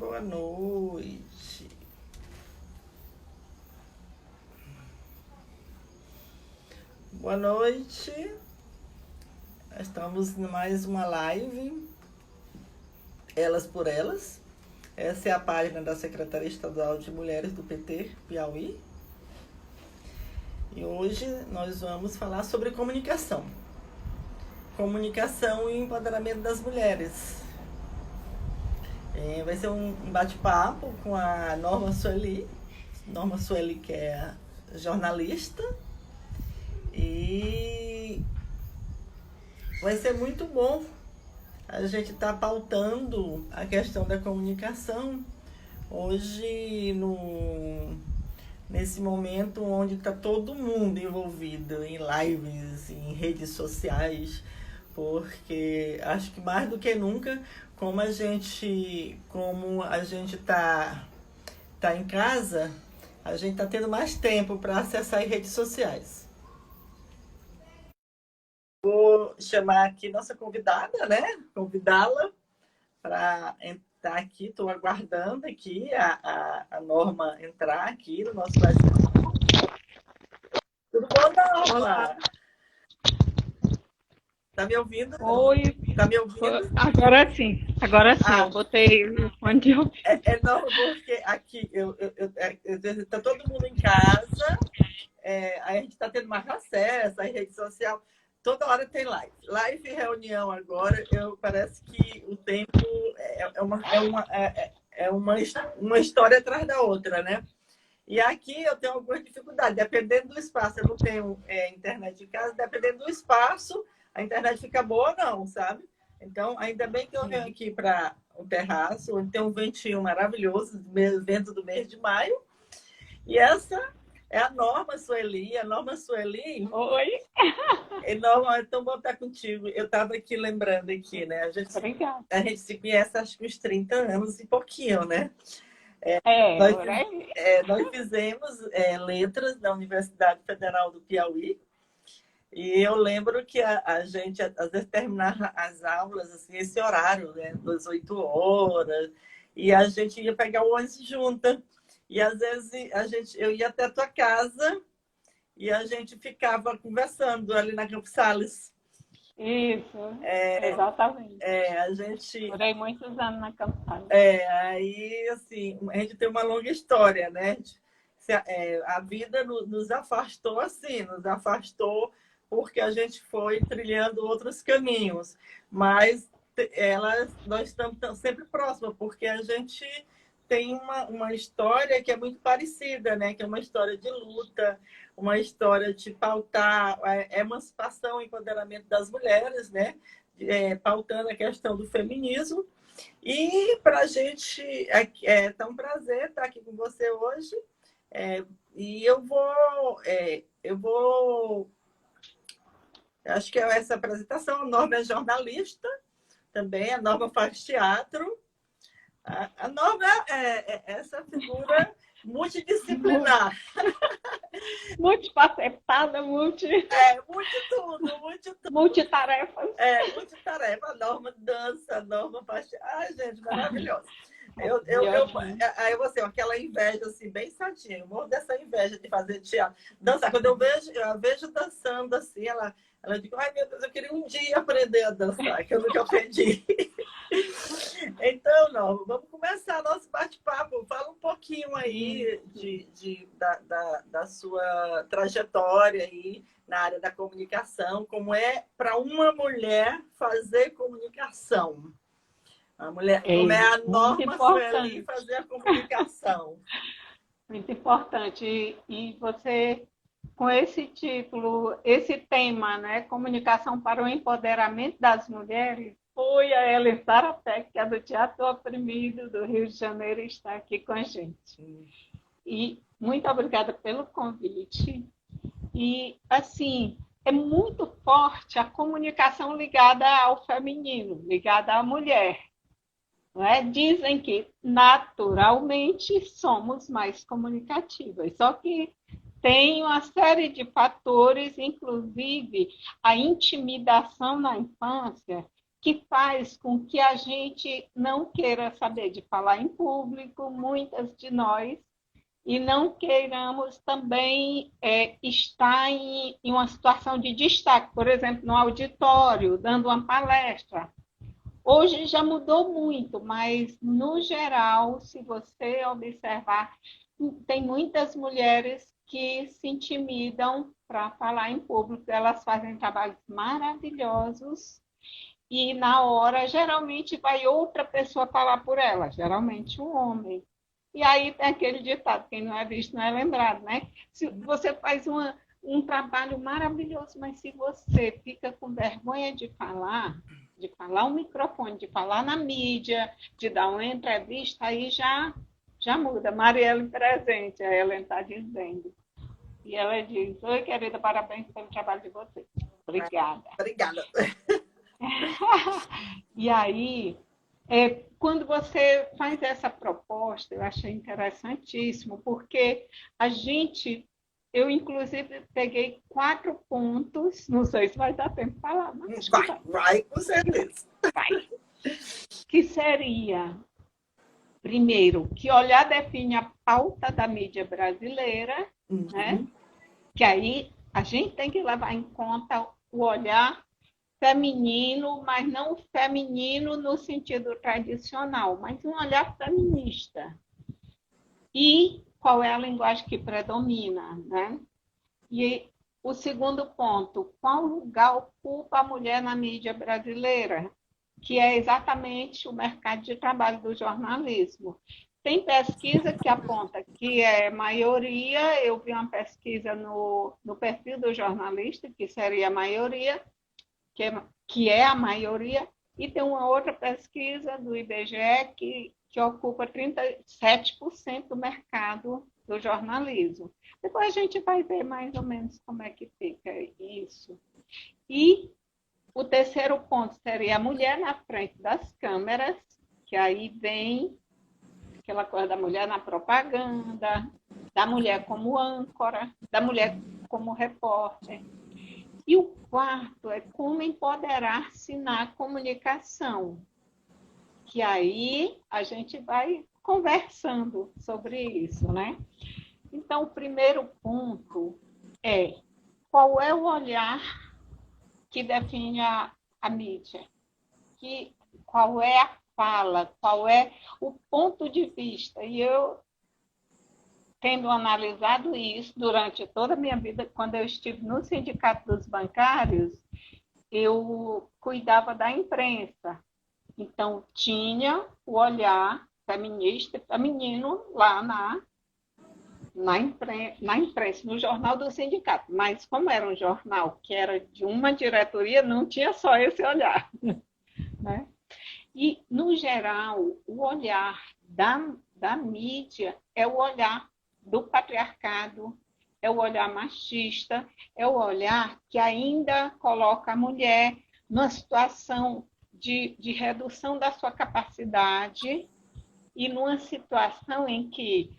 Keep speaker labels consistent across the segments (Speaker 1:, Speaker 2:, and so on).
Speaker 1: boa noite. Boa noite. Estamos em mais uma live, Elas por Elas. Essa é a página da Secretaria Estadual de Mulheres do PT, Piauí. E hoje nós vamos falar sobre comunicação. Comunicação e empoderamento das mulheres. Vai ser um bate-papo com a Norma Sueli. Norma Sueli, que é jornalista. E vai ser muito bom a gente estar pautando a questão da comunicação hoje, nesse momento onde está todo mundo envolvido em lives, em redes sociais, porque acho que mais do que nunca, como a gente tá em casa, a gente está tendo mais tempo para acessar as redes sociais. Vou chamar aqui nossa convidada, né? Convidá-la para entrar aqui. Estou aguardando aqui a Norma entrar aqui no nosso bate-papo. Tudo bom, Norma?
Speaker 2: Olá.
Speaker 1: Tá me ouvindo?
Speaker 2: Oi.
Speaker 1: Tá me ouvindo?
Speaker 2: Agora sim, eu botei o fone de ouvido.
Speaker 1: É não, porque aqui tá todo mundo em casa, aí a gente está tendo mais acesso à rede social. Toda hora tem live. Live e reunião agora, parece que o tempo é uma história atrás da outra, né? E aqui eu tenho algumas dificuldades, dependendo do espaço. Eu não tenho internet em casa, dependendo do espaço, a internet fica boa ou não, sabe? Então, ainda bem que eu venho aqui para o terraço, onde tem um ventinho maravilhoso, vento do mês de maio. E essa é a Norma Sueli. A Norma Sueli...
Speaker 2: Oi.
Speaker 1: Norma, é tão bom estar contigo. Eu estava aqui lembrando aqui, né?
Speaker 2: Obrigada.
Speaker 1: A gente se conhece acho que uns 30 anos e pouquinho, né? Nós fizemos letras na Universidade Federal do Piauí. E eu lembro que a gente, às vezes, terminava as aulas, assim, esse horário, né? Das 8 horas. E a gente ia pegar o ônibus junta. E às vezes eu ia até a tua casa e a gente ficava conversando ali na Campos Sales.
Speaker 2: Isso, exatamente.
Speaker 1: A gente...
Speaker 2: Morei muitos anos na Campos Sales.
Speaker 1: Aí, assim, a gente tem uma longa história, né? A vida nos afastou assim, nos afastou porque a gente foi trilhando outros caminhos. Mas nós estamos sempre próximas, porque a gente tem uma história que é muito parecida, né? Que é uma história de luta, uma história de pautar a emancipação e empoderamento das mulheres, né? Pautando a questão do feminismo. E para a gente é tão prazer estar aqui com você hoje. E eu vou... Acho que é essa apresentação. A Norma é jornalista também, a Norma faz teatro. A Norma é essa figura multidisciplinar.
Speaker 2: Multifacetada,
Speaker 1: muito tudo.
Speaker 2: Multitarefas.
Speaker 1: Multitarefa. A Norma dança, a Norma faz... Ai, gente, maravilhosa. Aí você, aquela inveja assim, bem sadinha. Eu morro dessa inveja de fazer teatro. Dançar. Quando eu a vejo dançando assim, ela diz, ai meu Deus, eu queria um dia aprender a dançar, que eu nunca aprendi. Então, Norma, vamos começar nosso bate-papo. Fala um pouquinho aí da sua trajetória aí na área da comunicação, como é para uma mulher fazer comunicação. A mulher, como é a Norma Sueli fazer a comunicação.
Speaker 2: Muito importante. E você, com esse título, esse tema, né, Comunicação para o Empoderamento das Mulheres, foi a Elisara Peck, que é do Teatro Oprimido do Rio de Janeiro, está aqui com a gente. E muito obrigada pelo convite. E, assim, é muito forte a comunicação ligada ao feminino, ligada à mulher. Não é? Dizem que naturalmente somos mais comunicativas, só que tem uma série de fatores, inclusive a intimidação na infância, que faz com que a gente não queira saber de falar em público, muitas de nós, e não queiramos também estar em uma situação de destaque, por exemplo, no auditório, dando uma palestra. Hoje já mudou muito, mas, no geral, se você observar, tem muitas mulheres que se intimidam para falar em público. Elas fazem trabalhos maravilhosos e, na hora, geralmente vai outra pessoa falar por ela, geralmente um homem. E aí tem aquele ditado, quem não é visto não é lembrado, né? Se você faz um trabalho maravilhoso, mas se você fica com vergonha de falar ao microfone, de falar na mídia, de dar uma entrevista, aí já muda. Marielle presente, a Ellen está dizendo. E ela diz: oi, querida, parabéns pelo trabalho de vocês. Obrigada.
Speaker 1: Obrigada.
Speaker 2: E aí, quando você faz essa proposta, eu achei interessantíssimo, porque eu inclusive peguei 4 pontos, não sei se vai dar tempo de falar, mas
Speaker 1: vai, com certeza.
Speaker 2: Vai. Que seria, primeiro, que olhar define a pauta da mídia brasileira, né? Que aí a gente tem que levar em conta o olhar feminino, mas não feminino no sentido tradicional, mas um olhar feminista. E qual é a linguagem que predomina, né? E o segundo ponto, qual lugar ocupa a mulher na mídia brasileira? Que é exatamente o mercado de trabalho do jornalismo. Tem pesquisa que aponta que é maioria, eu vi uma pesquisa no perfil do jornalista, que seria a maioria, que é a maioria, e tem uma outra pesquisa do IBGE que ocupa 37% do mercado do jornalismo. Depois a gente vai ver mais ou menos como é que fica isso. E o terceiro ponto seria a mulher na frente das câmeras, que aí vem aquela coisa da mulher na propaganda, da mulher como âncora, da mulher como repórter. E o quarto é como empoderar-se na comunicação, que aí a gente vai conversando sobre isso, né? Então, o primeiro ponto é qual é o olhar que define a mídia? Qual é a fala? Qual é o ponto de vista? E eu, tendo analisado isso durante toda a minha vida, quando eu estive no Sindicato dos Bancários, eu cuidava da imprensa. Então, tinha o olhar feminista e feminino lá na imprensa, no jornal do sindicato. Mas, como era um jornal que era de uma diretoria, não tinha só esse olhar. Né? E, no geral, o olhar da mídia é o olhar do patriarcado, é o olhar machista, é o olhar que ainda coloca a mulher numa situação de redução da sua capacidade e numa situação em que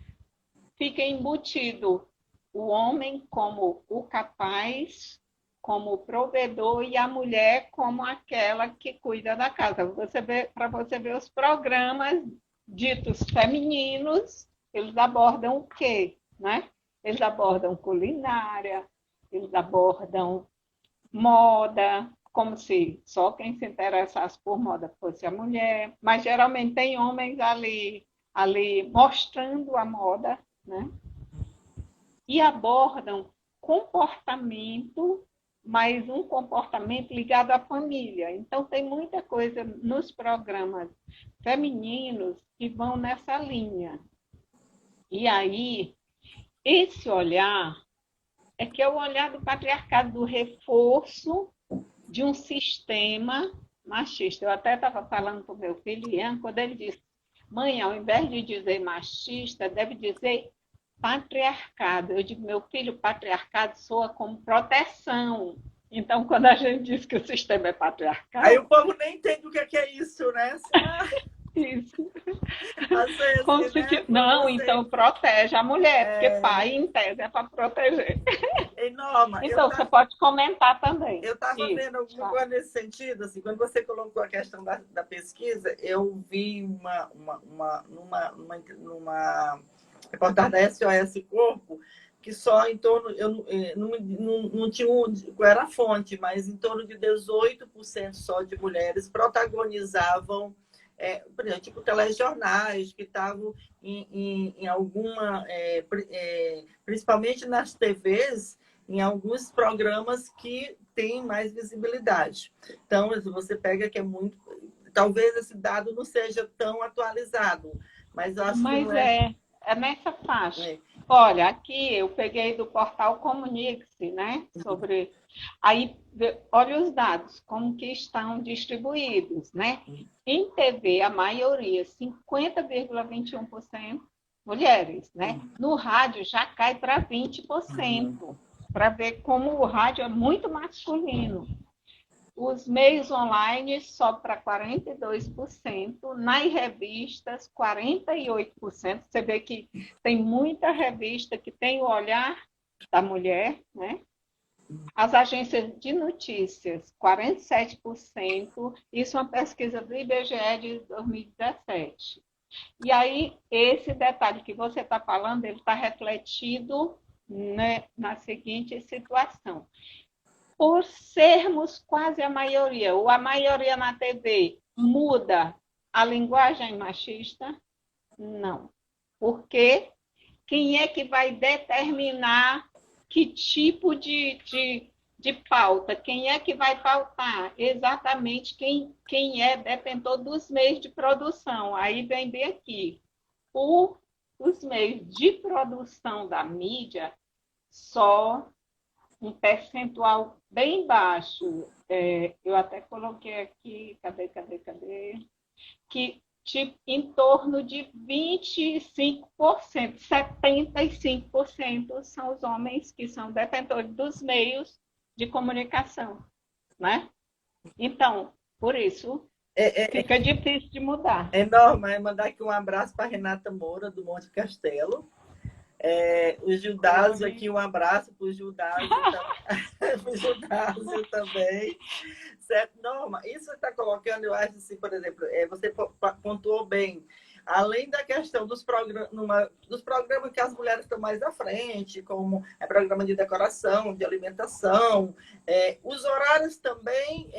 Speaker 2: fica embutido o homem como o capaz, como o provedor, e a mulher como aquela que cuida da casa. Para você ver os programas ditos femininos, eles abordam o quê? Né? Eles abordam culinária, eles abordam moda, como se só quem se interessasse por moda fosse a mulher, mas geralmente tem homens ali mostrando a moda, né? E abordam comportamento, mas um comportamento ligado à família. Então, tem muita coisa nos programas femininos que vão nessa linha. E aí, esse olhar é que é o olhar do patriarcado, do reforço de um sistema machista. Eu até estava falando para o meu filho, Ian, quando ele disse: mãe, ao invés de dizer machista, deve dizer patriarcado. Eu digo: meu filho, patriarcado soa como proteção. Então, quando a gente diz que o sistema é patriarcado...
Speaker 1: Aí o povo nem entende o que é isso, né?
Speaker 2: Isso.
Speaker 1: Às vezes,
Speaker 2: Não, então protege a mulher, porque pai, em tese, é para proteger.
Speaker 1: Norma,
Speaker 2: Então, você pode comentar também.
Speaker 1: eu estava vendo alguma coisa nesse sentido, assim, quando você colocou a questão da pesquisa, eu vi numa reportagem da SOS Corpo, que só em torno, eu não tinha qual era a fonte, mas em torno de 18% só de mulheres protagonizavam, por exemplo, tipo telejornais que estavam em alguma, principalmente nas TVs, em alguns programas que têm mais visibilidade. Então, você pega que é muito... Talvez esse dado não seja tão atualizado, mas eu acho que não é...
Speaker 2: É nessa faixa. Olha, aqui eu peguei do portal Comunique-se, né? Sobre... Aí, olha os dados, como que estão distribuídos, né? Em TV, a maioria, 50,21% mulheres, né? No rádio já cai para 20%, para ver como o rádio é muito masculino. Os meios online sobe para 42%, nas revistas 48%. Você vê que tem muita revista que tem o olhar da mulher, né? As agências de notícias, 47%. Isso é uma pesquisa do IBGE de 2017. E aí, esse detalhe que você está falando, ele está refletido, né, na seguinte situação. Por sermos quase a maioria, ou a maioria na TV, muda a linguagem machista? Não. Porque quem é que vai determinar que tipo de pauta? Quem é que vai pautar? Exatamente quem é detentor dos meios de produção. Aí vem bem aqui. Os meios de produção da mídia, só um percentual bem baixo, eu até coloquei aqui, cadê? Que tipo, em torno de 25%, 75% são os homens que são detentores dos meios de comunicação, né? Então, por isso, fica difícil de mudar.
Speaker 1: É normal, mandar aqui um abraço para Renata Moura, do Monte Castelo. O Gildásio aqui, um abraço para o Gildásio também. Certo? Norma, isso você está colocando, eu acho assim, por exemplo, você pontuou bem, além da questão dos programas que as mulheres estão mais à frente, como programa de decoração, de alimentação, os horários também,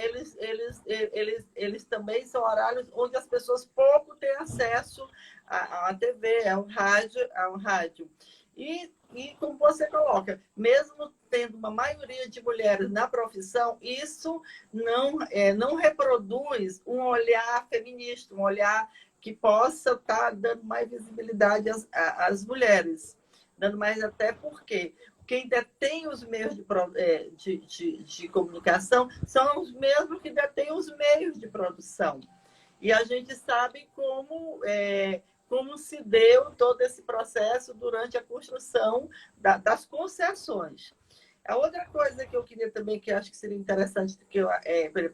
Speaker 1: eles também são horários onde as pessoas pouco têm acesso à TV, ao rádio. E como você coloca, mesmo tendo uma maioria de mulheres na profissão, isso não reproduz um olhar feminista, um olhar que possa estar dando mais visibilidade às mulheres. Dando mais até porque quem detém os meios de comunicação são os mesmos que detêm os meios de produção. E a gente sabe como se deu todo esse processo durante a construção das concessões. A outra coisa que eu queria também, que eu acho que seria interessante,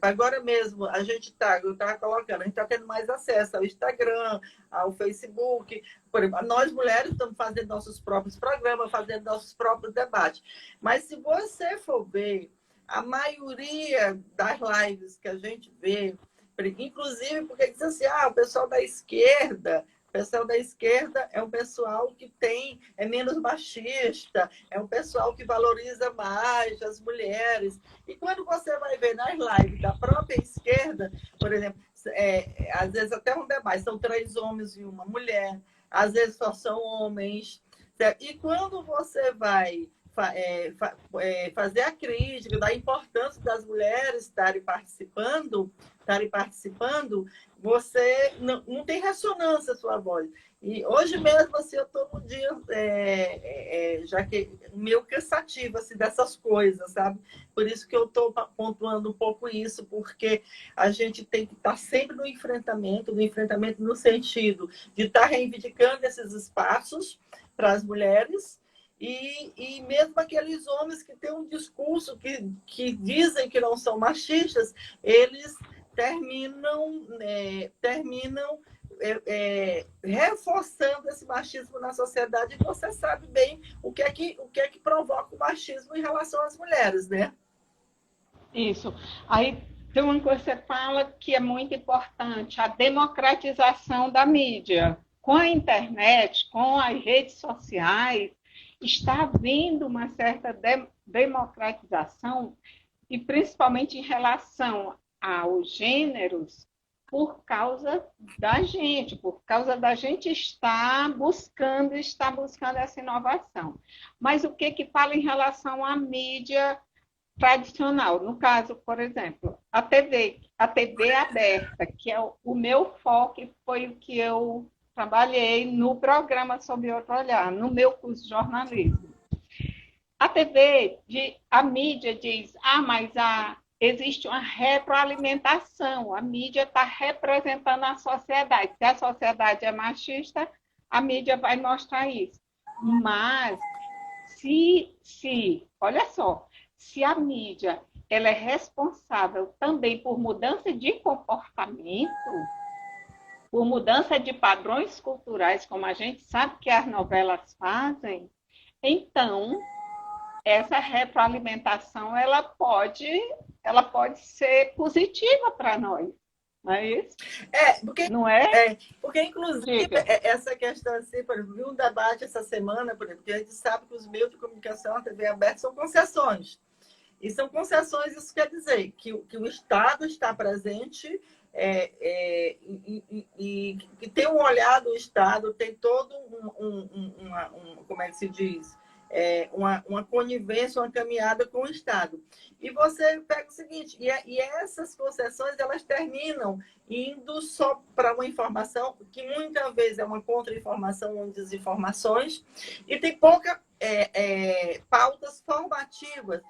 Speaker 1: agora mesmo eu estava colocando, a gente está tendo mais acesso ao Instagram, ao Facebook. Por exemplo, nós mulheres estamos fazendo nossos próprios programas, fazendo nossos próprios debates. Mas se você for ver, a maioria das lives que a gente vê, inclusive porque diz assim, o pessoal da esquerda é um pessoal que é menos machista, é um pessoal que valoriza mais as mulheres. E quando você vai ver nas lives da própria esquerda, por exemplo, às vezes até um debate, são 3 homens e uma mulher, às vezes só são homens. Certo? E quando você vai fazer a crítica da importância das mulheres estarem participando, você não tem ressonância a sua voz. E hoje mesmo, assim, eu estou num dia já que meio cansativo assim, dessas coisas, sabe? Por isso que eu estou pontuando um pouco isso, porque a gente tem que estar sempre no enfrentamento no sentido de estar reivindicando esses espaços para as mulheres. E mesmo aqueles homens que têm um discurso que dizem que não são machistas, eles terminam reforçando esse machismo na sociedade, e você sabe bem o que é que provoca o machismo em relação às mulheres, né?
Speaker 2: Isso. Aí tem uma coisa que você fala que é muito importante, a democratização da mídia. Com a internet, com as redes sociais, está havendo uma certa democratização, e principalmente em relação aos gêneros, por causa da gente estar buscando essa inovação. Mas o que fala em relação à mídia tradicional? No caso, por exemplo, a TV aberta, que é o meu foco, foi o que eu trabalhei no programa Sob Outro Olhar, no meu curso de jornalismo. A mídia diz, mas existe uma retroalimentação, a mídia está representando a sociedade. Se a sociedade é machista, a mídia vai mostrar isso. Mas, olha só, se a mídia ela é responsável também por mudança de comportamento, por mudança de padrões culturais, como a gente sabe que as novelas fazem, então essa retroalimentação ela pode ser positiva para nós, não é isso? Não é?
Speaker 1: Porque inclusive, essa questão assim, por exemplo, vi um debate essa semana, por exemplo, porque a gente sabe que os meios de comunicação, a TV aberta, são concessões. E são concessões, isso quer dizer que o Estado está presente e que tem um olhar do Estado, tem todo como é que se diz? Uma conivência, uma caminhada com o Estado. E você pega o seguinte, e essas concessões, elas terminam indo só para uma informação, que muitas vezes é uma contra-informação ou desinformações, e tem pouca pautas formativas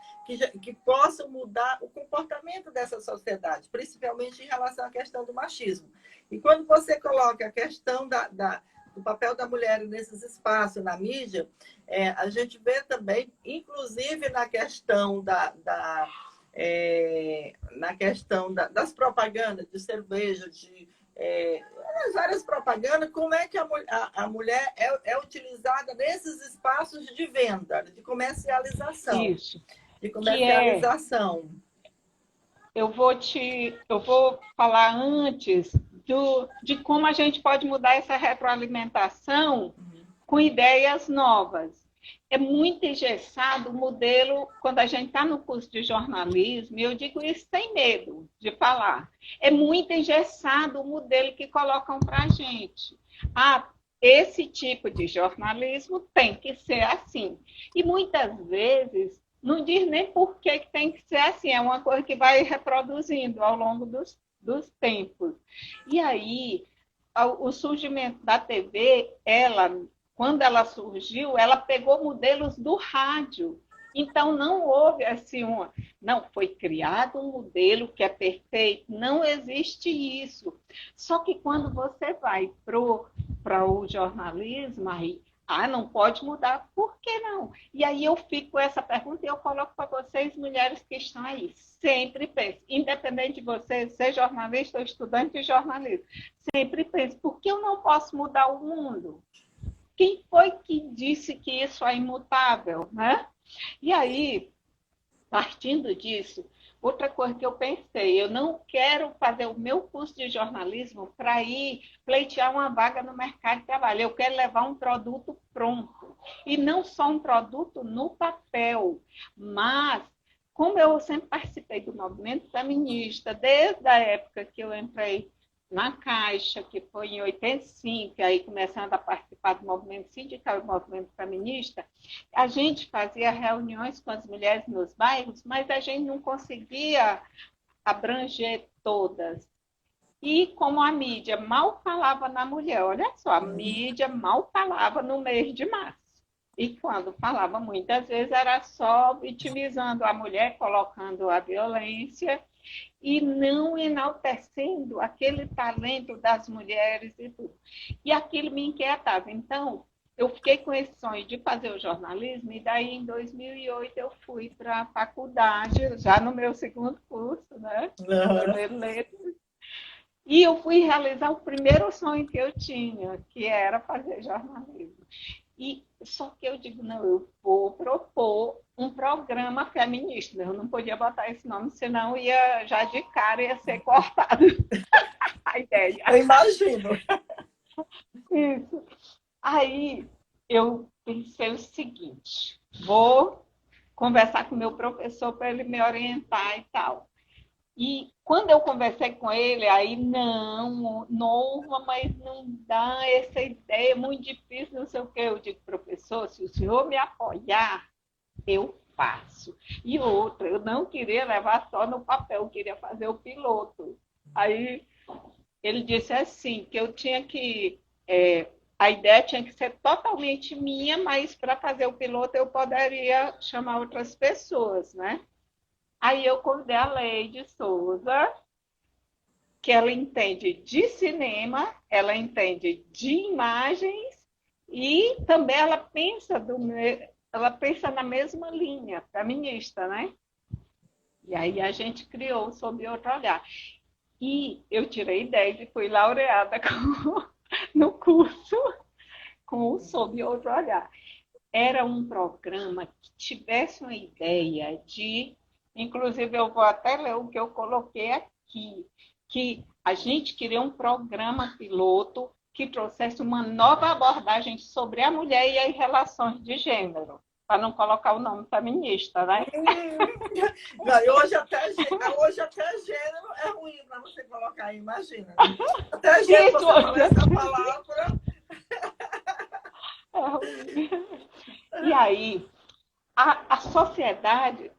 Speaker 1: que possam mudar o comportamento dessa sociedade, principalmente em relação à questão do machismo. E quando você coloca a questão do papel da mulher nesses espaços, na mídia, a gente vê também, inclusive na questão das propagandas de cerveja, nas várias propagandas, como é que a mulher é utilizada nesses espaços de venda, de comercialização.
Speaker 2: Isso.
Speaker 1: De comercialização.
Speaker 2: Eu vou falar antes de como a gente pode mudar essa retroalimentação com ideias novas. É muito engessado o modelo, quando a gente está no curso de jornalismo, e eu digo isso sem medo de falar, é muito engessado o modelo que colocam para a gente. Esse tipo de jornalismo tem que ser assim. E muitas vezes não diz nem por que tem que ser assim, é uma coisa que vai reproduzindo ao longo dos tempos. E aí, o surgimento da TV, quando ela surgiu, ela pegou modelos do rádio. Então, não houve assim não, foi criado um modelo que é perfeito, não existe isso. Só que quando você vai para o jornalismo, aí, não pode mudar, por que não? E aí eu fico com essa pergunta e eu coloco para vocês, mulheres que estão aí, sempre pense, independente de você ser jornalista ou estudante de jornalismo, sempre pense, por que eu não posso mudar o mundo? Quem foi que disse que isso é imutável, né? E aí, partindo disso, outra coisa que eu pensei, eu não quero fazer o meu curso de jornalismo para ir pleitear uma vaga no mercado de trabalho. Eu quero levar um produto pronto. E não só um produto no papel, mas como eu sempre participei do movimento feminista, desde a época que eu entrei na Caixa, que foi em 85, aí começando a participar do movimento sindical e do movimento feminista, a gente fazia reuniões com as mulheres nos bairros, mas a gente não conseguia abranger todas. E como a mídia mal falava na mulher, olha só, a mídia mal falava no mês de março. E quando falava, muitas vezes era só vitimizando a mulher, colocando a violência e não enaltecendo aquele talento das mulheres e tudo. E aquilo me inquietava. Então, eu fiquei com esse sonho de fazer o jornalismo, e daí em 2008 eu fui para a faculdade, já no meu segundo curso, né? Primeiro letras. E eu fui realizar o primeiro sonho que eu tinha, que era fazer jornalismo. E só que eu digo, não, eu vou propor um programa feminista. Eu não podia botar esse nome, senão ia já de cara ia ser cortado a ideia.
Speaker 1: Eu imagino.
Speaker 2: Isso. Aí eu pensei o seguinte, vou conversar com o meu professor para ele me orientar e tal. E quando eu conversei com ele, aí não, Norma, mas não dá essa ideia, é muito difícil, não sei o quê. Eu digo, professor, se o senhor me apoiar, eu faço. E outra, eu não queria levar só no papel, eu queria fazer o piloto. Aí ele disse assim, que eu tinha que... a ideia tinha que ser totalmente minha, mas para fazer o piloto eu poderia chamar outras pessoas, né? Aí eu convidei a Leide Souza, que ela entende de cinema, ela entende de imagens e também ela pensa na mesma linha feminista, né? E aí a gente criou Sob Outro Olhar. E eu tirei 10 e fui laureada no curso com o Sob Outro Olhar. Era um programa que tivesse uma ideia de... Inclusive, eu vou até ler o que eu coloquei aqui, que a gente queria um programa piloto que trouxesse uma nova abordagem sobre a mulher e as relações de gênero, para não colocar o nome feminista, né?
Speaker 1: Não, hoje até gênero é ruim para você colocar, imagina. Até gênero, você falar essa palavra...
Speaker 2: É ruim. E aí, a sociedade...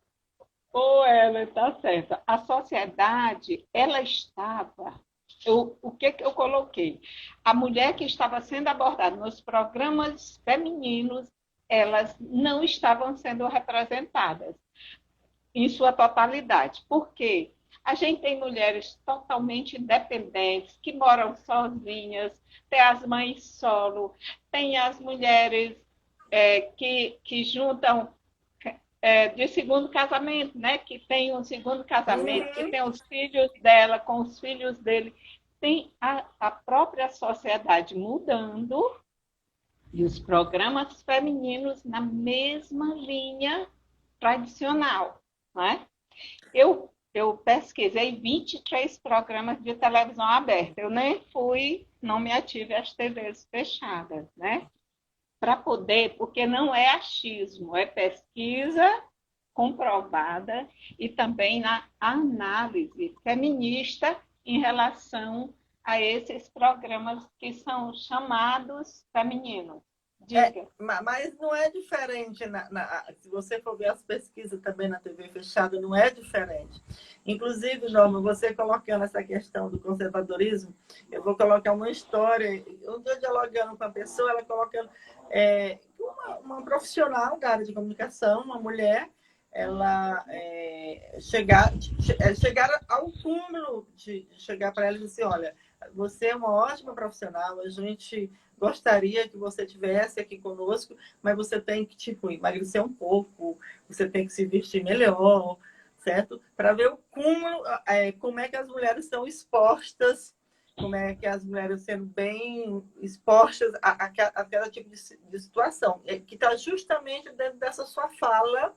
Speaker 2: Ela está certa. A sociedade, ela estava... o que eu coloquei? A mulher que estava sendo abordada nos programas femininos, elas não estavam sendo representadas em sua totalidade. Por quê? A gente tem mulheres totalmente independentes, que moram sozinhas, tem as mães solo, tem as mulheres que juntam de segundo casamento, né? Que tem um segundo casamento, que tem os filhos dela com os filhos dele. Tem a própria sociedade mudando e os programas femininos na mesma linha tradicional, né? Eu pesquisei 23 programas de televisão aberta. Eu nem não me ative às TVs fechadas, né? Para poder, porque não é achismo, é pesquisa comprovada e também na análise feminista em relação a esses programas que são chamados femininos. Diga.
Speaker 1: Mas não é diferente, se você for ver as pesquisas também na TV fechada, não é diferente. Inclusive, Norma, você colocando essa questão do conservadorismo, eu vou colocar uma história, um dia dialogando com a pessoa, ela colocando uma profissional da área de comunicação, uma mulher, ela chegar ao cúmulo de chegar para ela e dizer, olha, você é uma ótima profissional, a gente gostaria que você tivesse aqui conosco, mas você tem que, emagrecer um pouco, você tem que se vestir melhor, certo? Para ver o cúmulo, como é que as mulheres são expostas, como é que as mulheres sendo bem expostas a cada tipo de situação, que está justamente dentro dessa sua fala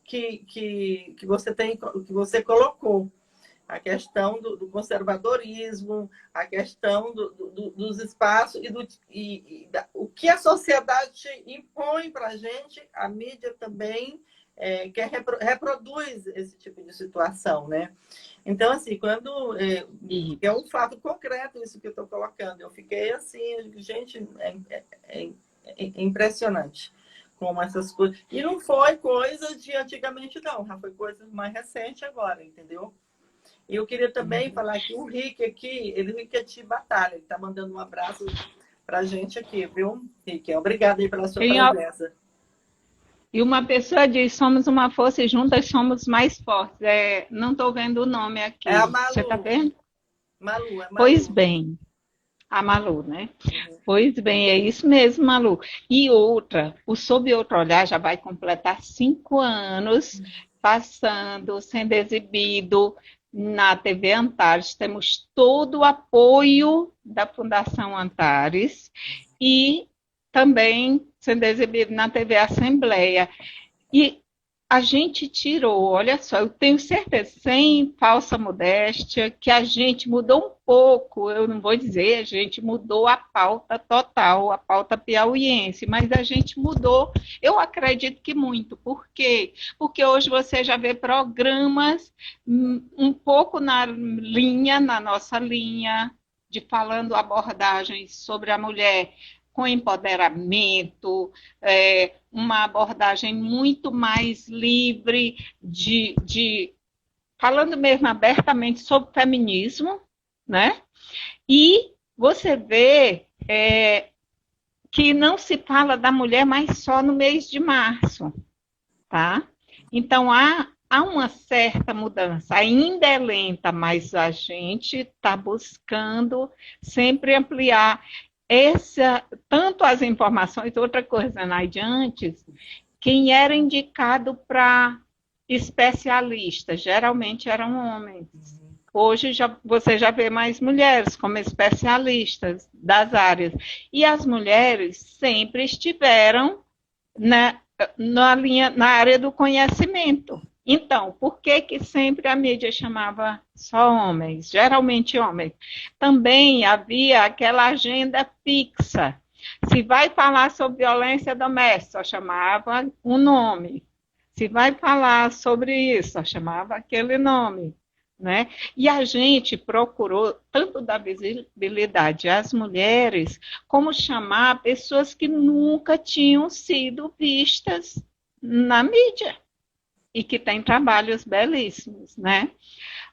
Speaker 1: que você colocou. A questão do conservadorismo, a questão dos espaços o que a sociedade impõe para a gente, a mídia também reproduz esse tipo de situação, né? Então, assim, quando é um fato concreto isso que eu estou colocando, eu fiquei assim, gente, é impressionante como essas coisas. E não foi coisa de antigamente, não, já foi coisa mais recente agora, entendeu? E eu queria também falar que o Rick aqui, Rick é de Batalha, ele está mandando um abraço para a gente aqui, viu, Rick? Obrigada aí pela sua presença.
Speaker 2: E uma pessoa diz, somos uma força e juntas somos mais fortes. Não estou vendo o nome aqui.
Speaker 1: É a Malu.
Speaker 2: Você está vendo?
Speaker 1: Malu, é Malu.
Speaker 2: Pois bem. A Malu, né? Uhum. Pois bem, é isso mesmo, Malu. E outra, o Sob Outro Olhar já vai completar 5 anos, passando, sendo exibido na TV Antares, temos todo o apoio da Fundação Antares e também sendo exibido na TV Assembleia. E a gente tirou, olha só, eu tenho certeza, sem falsa modéstia, que a gente mudou um pouco, eu não vou dizer, a gente mudou a pauta total, a pauta piauiense, mas a gente mudou, eu acredito que muito. Por quê? Porque hoje você já vê programas um pouco na nossa linha, de falando abordagens sobre a mulher com empoderamento, uma abordagem muito mais livre, falando mesmo abertamente sobre feminismo, né? E você vê que não se fala da mulher mais só no mês de março, tá? Então, há uma certa mudança, ainda é lenta, mas a gente está buscando sempre ampliar tanto as informações. Outra coisa, Naide, antes, quem era indicado para especialistas geralmente eram homens. Hoje você já vê mais mulheres como especialistas das áreas. E as mulheres sempre estiveram na área do conhecimento. Então, por que sempre a mídia chamava só homens? Geralmente homens. Também havia aquela agenda fixa. Se vai falar sobre violência doméstica, só chamava um nome. Se vai falar sobre isso, só chamava aquele nome. Né? E a gente procurou tanto dar visibilidade às mulheres, como chamar pessoas que nunca tinham sido vistas na mídia e que têm trabalhos belíssimos, né?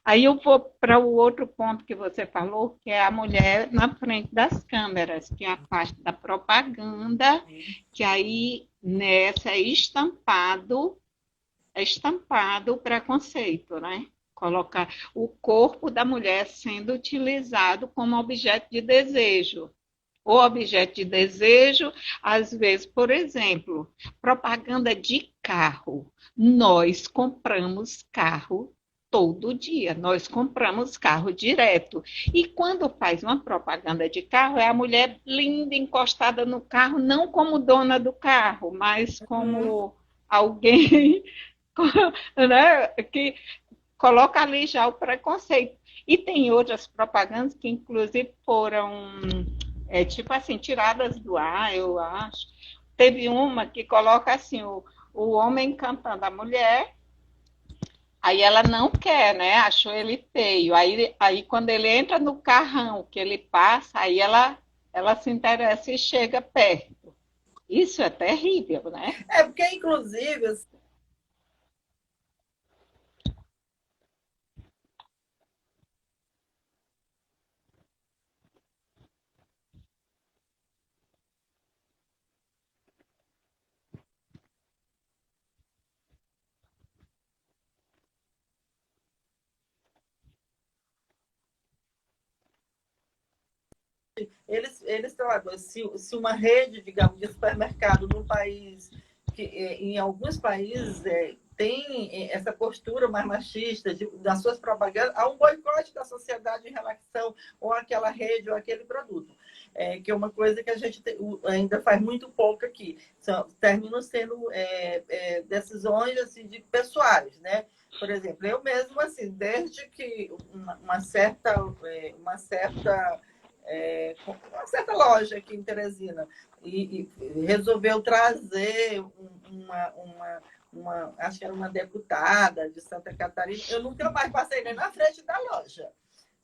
Speaker 2: Aí eu vou para o outro ponto que você falou, que é a mulher na frente das câmeras, que é a parte da propaganda, que aí nessa é estampado o preconceito, né? Colocar o corpo da mulher sendo utilizado como objeto de desejo. O objeto de desejo, às vezes, por exemplo, propaganda de carro. Nós compramos carro todo dia, nós compramos carro direto. E quando faz uma propaganda de carro, é a mulher linda encostada no carro, não como dona do carro, mas como alguém né, que coloca ali já o preconceito. E tem outras propagandas que, inclusive, foram, tipo assim, tiradas do ar, eu acho. Teve uma que coloca assim, o homem cantando a mulher, aí ela não quer, né? Achou ele feio. Aí quando ele entra no carrão que ele passa, aí ela se interessa e chega perto. Isso é terrível, né?
Speaker 1: Porque, inclusive, eles trabalham. Se uma rede, digamos, de supermercado no país, que em alguns países tem essa postura mais machista das suas propagandas, há um boicote da sociedade em relação ou àquela rede ou àquele produto. Que é uma coisa que a gente ainda faz muito pouco aqui. Terminam sendo decisões assim, pessoais, né? Por exemplo, eu mesmo, assim, desde que uma certa loja aqui em Teresina e resolveu trazer acho que era uma deputada de Santa Catarina, eu nunca mais passei nem na frente da loja,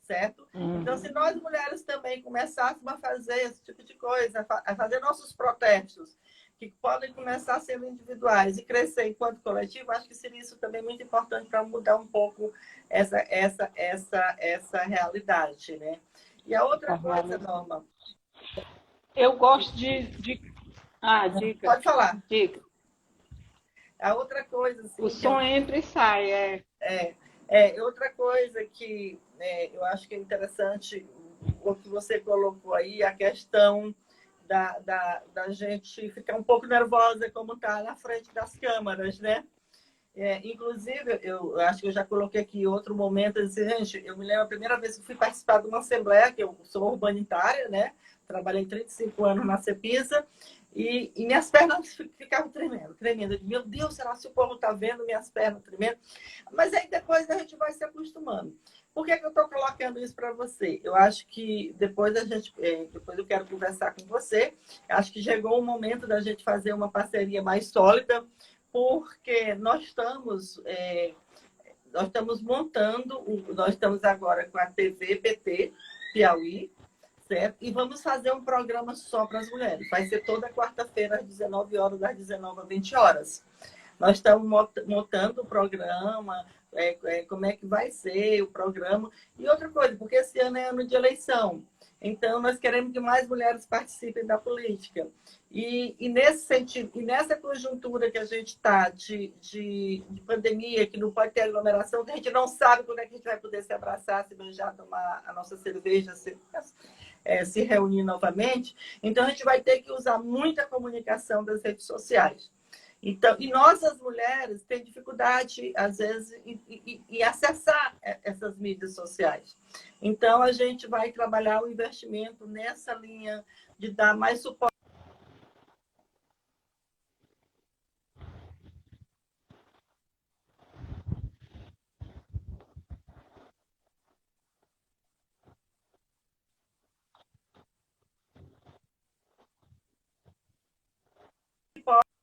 Speaker 1: certo? Então, se nós mulheres também começássemos a fazer esse tipo de coisa, a fazer nossos protestos, que podem começar sendo individuais e crescer enquanto coletivo, acho que seria isso também muito importante para mudar um pouco essa realidade, né? E a outra coisa, Norma...
Speaker 2: Eu gosto de... Ah, diga.
Speaker 1: Pode falar.
Speaker 2: Diga.
Speaker 1: A outra coisa... Assim,
Speaker 2: o som entra e sai,
Speaker 1: outra coisa que eu acho que é interessante, o que você colocou aí, a questão da gente ficar um pouco nervosa como está na frente das câmaras, né? Inclusive, eu acho que eu já coloquei aqui outro momento, eu disse, gente, eu me lembro a primeira vez que fui participar de uma assembleia, que eu sou urbanitária, né? Trabalhei 35 anos na CEPISA, e minhas pernas ficavam tremendo, tremendo. Meu Deus, será que o povo está vendo minhas pernas tremendo? Mas aí depois a gente vai se acostumando. Por que eu estou colocando isso para você? Eu acho que depois depois eu quero conversar com você. Eu acho que chegou o momento da gente fazer uma parceria mais sólida, porque nós estamos montando, nós estamos agora com a TV PT Piauí, certo? E vamos fazer um programa só para as mulheres. Vai ser toda quarta-feira às 19 horas, das 19 às 20 horas. Nós estamos montando o programa, como é que vai ser o programa. E outra coisa, porque esse ano é ano de eleição. Então, nós queremos que mais mulheres participem da política. E nesse sentido, e nessa conjuntura que a gente está de pandemia, que não pode ter aglomeração, que a gente não sabe quando é que a gente vai poder se abraçar, se beijar, tomar a nossa cerveja, se reunir novamente. Então, a gente vai ter que usar muita comunicação das redes sociais. Então, e nós, as mulheres, temos dificuldade, às vezes, em acessar essas mídias sociais. Então, a gente vai trabalhar o investimento nessa linha de dar mais suporte.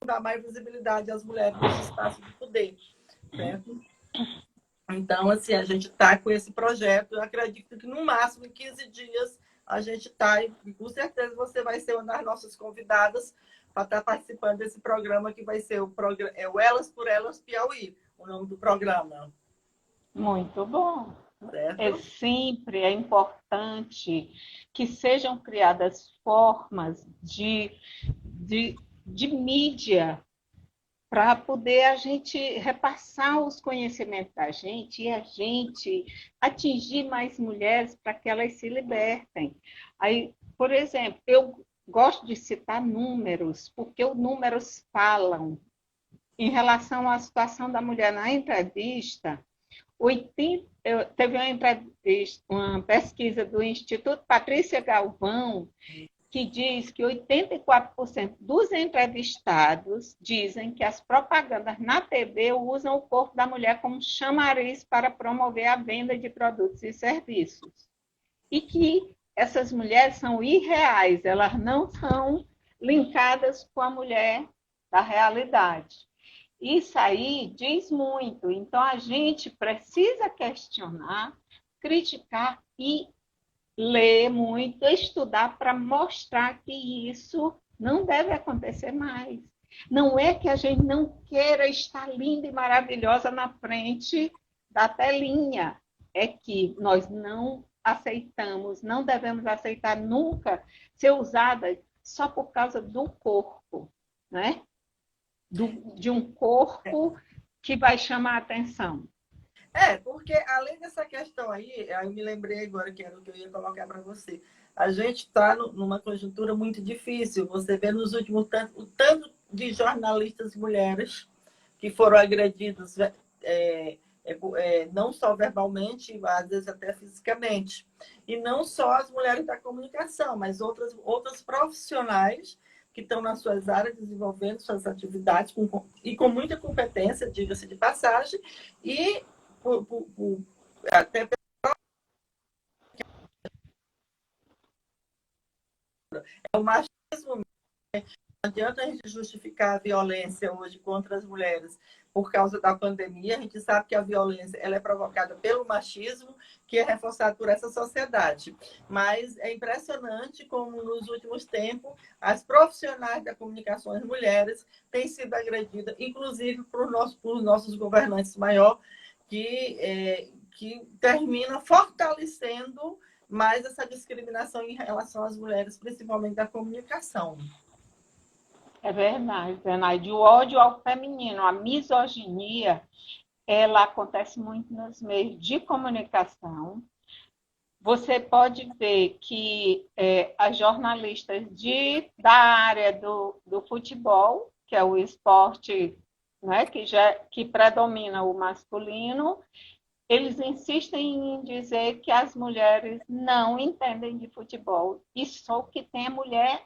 Speaker 1: Dar mais visibilidade às mulheres nos espaços de poder, certo? Então, assim, a gente está com esse projeto. Eu acredito que no máximo em 15 dias a gente está, e com certeza você vai ser uma das nossas convidadas para estar participando desse programa, que vai ser o Elas por Elas Piauí, o nome do programa.
Speaker 2: Muito bom.
Speaker 1: Certo?
Speaker 2: É importante que sejam criadas formas de mídia para poder a gente repassar os conhecimentos da gente e a gente atingir mais mulheres para que elas se libertem. Aí, por exemplo, eu gosto de citar números, porque os números falam. Em relação à situação da mulher na entrevista, teve uma pesquisa do Instituto Patrícia Galvão que diz que 84% dos entrevistados dizem que as propagandas na TV usam o corpo da mulher como chamariz para promover a venda de produtos e serviços. E que essas mulheres são irreais, elas não são linkadas com a mulher da realidade. Isso aí diz muito. Então, a gente precisa questionar, criticar e ler muito, estudar para mostrar que isso não deve acontecer mais. Não é que a gente não queira estar linda e maravilhosa na frente da telinha. É que nós não aceitamos, não devemos aceitar nunca ser usada só por causa do corpo, né? De um corpo que vai chamar a atenção.
Speaker 1: Porque além dessa questão aí, eu me lembrei agora que era o que eu ia colocar para você. A gente está numa conjuntura muito difícil. Você vê nos últimos o tanto de jornalistas mulheres que foram agredidas, não só verbalmente, mas às vezes até fisicamente. E não só as mulheres da comunicação, mas outras profissionais que estão nas suas áreas desenvolvendo suas atividades e com muita competência, diga-se de passagem, e até o machismo. Não adianta a gente justificar a violência hoje contra as mulheres por causa da pandemia. A gente sabe que a violência ela é provocada pelo machismo, que é reforçado por essa sociedade. Mas é impressionante como, nos últimos tempos, as profissionais da comunicação, as mulheres, têm sido agredidas, inclusive por nossos governantes maiores, que termina fortalecendo mais essa discriminação em relação às mulheres, principalmente da comunicação.
Speaker 2: É verdade, Zenaide. O ódio ao feminino, a misoginia, ela acontece muito nos meios de comunicação. Você pode ver que as jornalistas da área do futebol, que é o esporte né, que predomina o masculino, eles insistem em dizer que as mulheres não entendem de futebol. E só que tem a mulher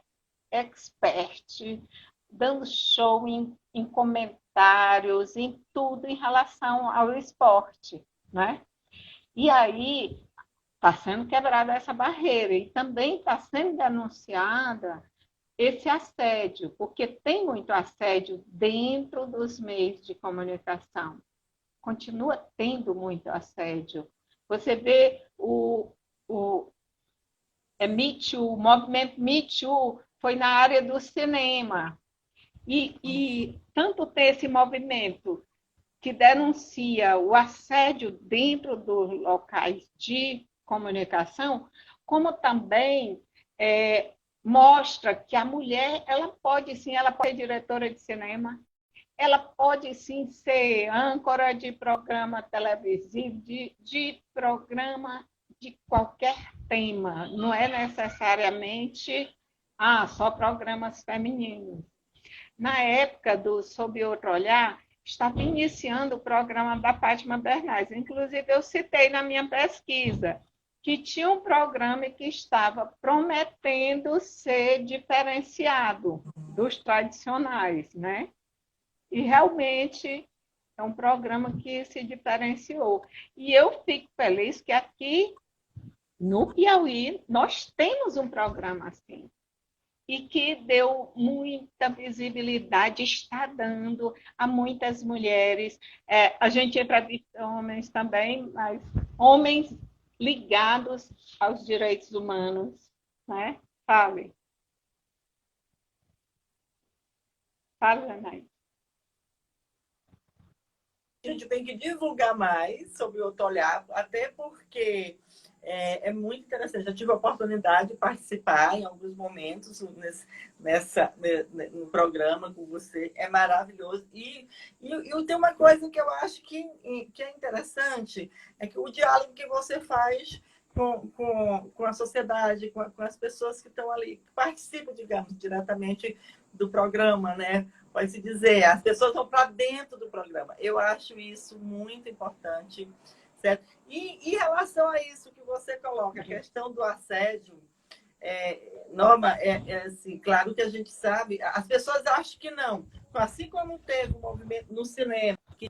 Speaker 2: expert, dando show em comentários, em tudo em relação ao esporte, né? E aí está sendo quebrada essa barreira e também está sendo denunciada esse assédio, porque tem muito assédio dentro dos meios de comunicação. Continua tendo muito assédio. Você vê Me Too, o movimento Me Too foi na área do cinema. E tanto tem esse movimento que denuncia o assédio dentro dos locais de comunicação, como também mostra que a mulher ela pode sim, ela pode ser diretora de cinema, ela pode sim ser âncora de programa televisivo, de programa de qualquer tema, não é necessariamente só programas femininos. Na época do Sob Outro Olhar, estava iniciando o programa da Fátima Bernardes. Inclusive, eu citei na minha pesquisa que tinha um programa que estava prometendo ser diferenciado dos tradicionais, né? E realmente é um programa que se diferenciou. E eu fico feliz que aqui no Piauí nós temos um programa assim e que deu muita visibilidade, está dando a muitas mulheres. A gente entrevista homens também, mas homens ligados aos direitos humanos, né? Fale. Fale, Anaí.
Speaker 1: A gente tem que divulgar mais sobre o Outro Olhar, até porque é muito interessante. Eu tive a oportunidade de participar em alguns momentos no programa com você. É maravilhoso. E tem uma coisa que eu acho que é interessante, é que o diálogo que você faz com a sociedade, com as pessoas que estão ali, que participam, digamos, diretamente do programa, né? Pode-se dizer, as pessoas estão para dentro do programa. Eu acho isso muito importante, certo? E em relação a isso que você coloca, a questão do assédio, Norma, assim, claro que a gente sabe, as pessoas acham que não. Assim como teve um movimento no cinema, que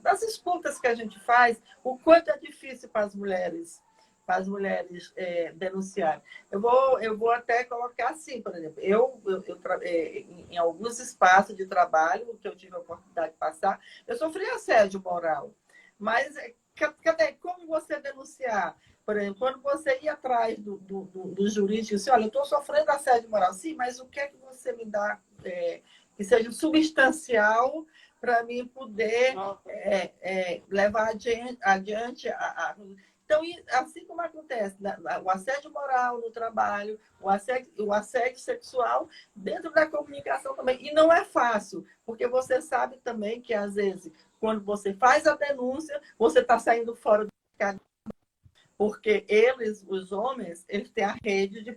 Speaker 1: das disputas que a gente faz, o quanto é difícil para as mulheres denunciarem. Eu vou até colocar assim, por exemplo, em alguns espaços de trabalho que eu tive a oportunidade de passar, eu sofri assédio moral. Mas cadê? Como você denunciar? Por exemplo, quando você ia atrás do jurídico, assim, olha, eu estou sofrendo assédio moral. Sim, mas o que é que você me dá que seja substancial para mim poder levar adiante Então, assim como acontece o assédio moral no trabalho, o assédio sexual dentro da comunicação também. E não é fácil, porque você sabe também que, às vezes, quando você faz a denúncia, você está saindo fora do mercado. Porque eles, os homens, eles têm a rede de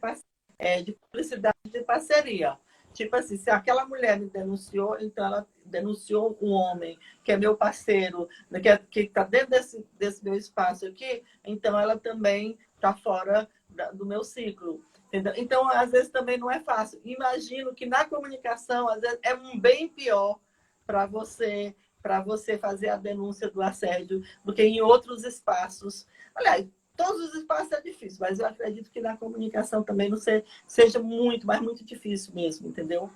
Speaker 1: publicidade de parceria. Tipo assim, se aquela mulher me denunciou, então ela denunciou um homem que é meu parceiro, que está dentro desse meu espaço aqui, então ela também está fora do meu ciclo. Entendeu? Então, às vezes, também não é fácil. Imagino que na comunicação, às vezes, é bem pior para você fazer a denúncia do assédio do que em outros espaços. Aliás, todos os espaços é difícil, mas eu acredito que na comunicação também não seja muito, mas muito difícil mesmo, entendeu?